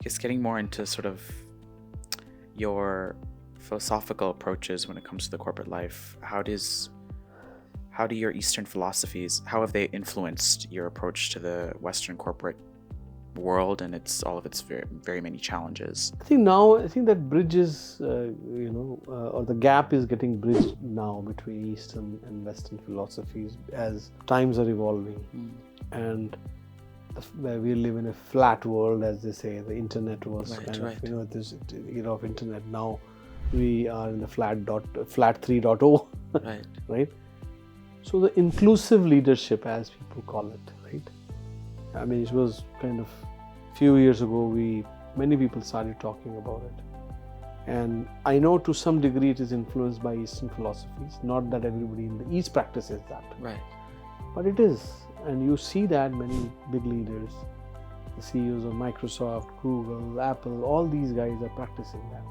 Just getting more into sort of your philosophical approaches when it comes to the corporate life. How do your Eastern philosophies, how have they influenced your approach to the Western corporate world and all of its very, very many challenges? I think that bridge is, or the gap is getting bridged now between Eastern and Western philosophies as times are evolving. And we live in a flat world, as they say. The internet was this era of internet. Now we are in the flat 3.0, Right. right? So the inclusive leadership, as people call it, right? I mean, it was kind of few years ago, many people started talking about it. And I know to some degree it is influenced by Eastern philosophies. Not that everybody in the East practices that. Right. But it is. And you see that many big leaders, the CEOs of Microsoft, Google, Apple, all these guys are practicing that.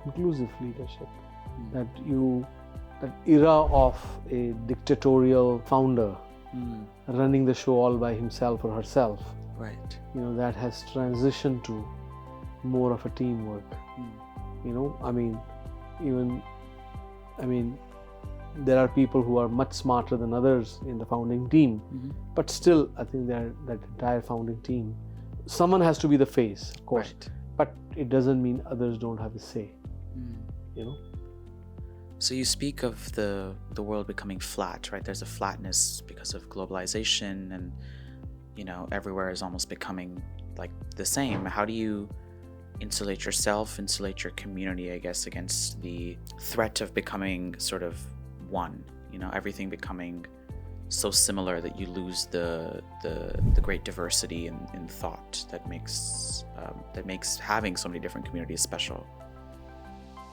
Inclusive leadership. That era of a dictatorial founder running the show all by himself or herself. Right. That has transitioned to more of a teamwork. There are people who are much smarter than others in the founding team, but still, I think that entire founding team, someone has to be the face, of course, Right. but it doesn't mean others don't have a say. So you speak of the world becoming flat, right? There's a flatness because of globalization, and everywhere is almost becoming like the same. How do you insulate yourself, insulate your community, I guess, against the threat of becoming sort of one, everything becoming so similar that you lose the great diversity in thought that makes having so many different communities special?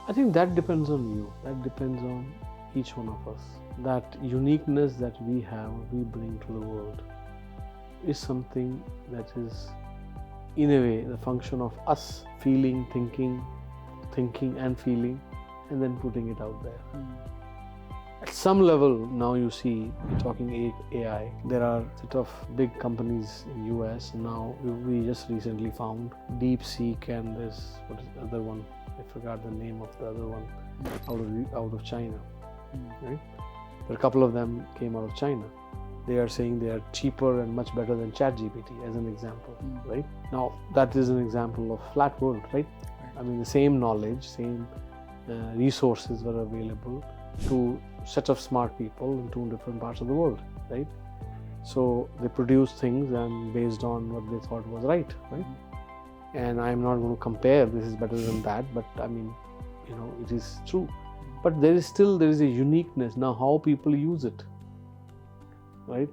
I think that depends on you. That depends on each one of us. That uniqueness that we have, we bring to the world, is something that is, in a way, the function of us feeling, thinking and feeling, and then putting it out there. At some level, now you see, we're talking AI, there are a set of big companies in US. Now we just recently found DeepSeek, and there's, what is the other one? I forgot the name of the other one, out of China, right? There are a couple of them came out of China. They are saying they are cheaper and much better than ChatGPT, as an example, right? Now, that is an example of flat world, right? I mean, the same knowledge, same resources were available to set of smart people in two different parts of the world, right? So they produced things and based on what they thought was right? And I'm not going to compare this is better than that, but I mean, it is true. But there is a uniqueness. Now, how people use it, right?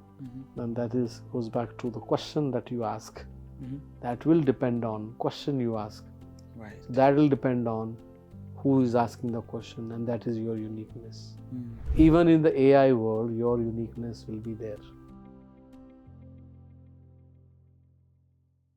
And that goes back to the question that you ask. That will depend on question you ask. Right. That will depend on who is asking the question, and that is your uniqueness. Even in the AI world, your uniqueness will be there.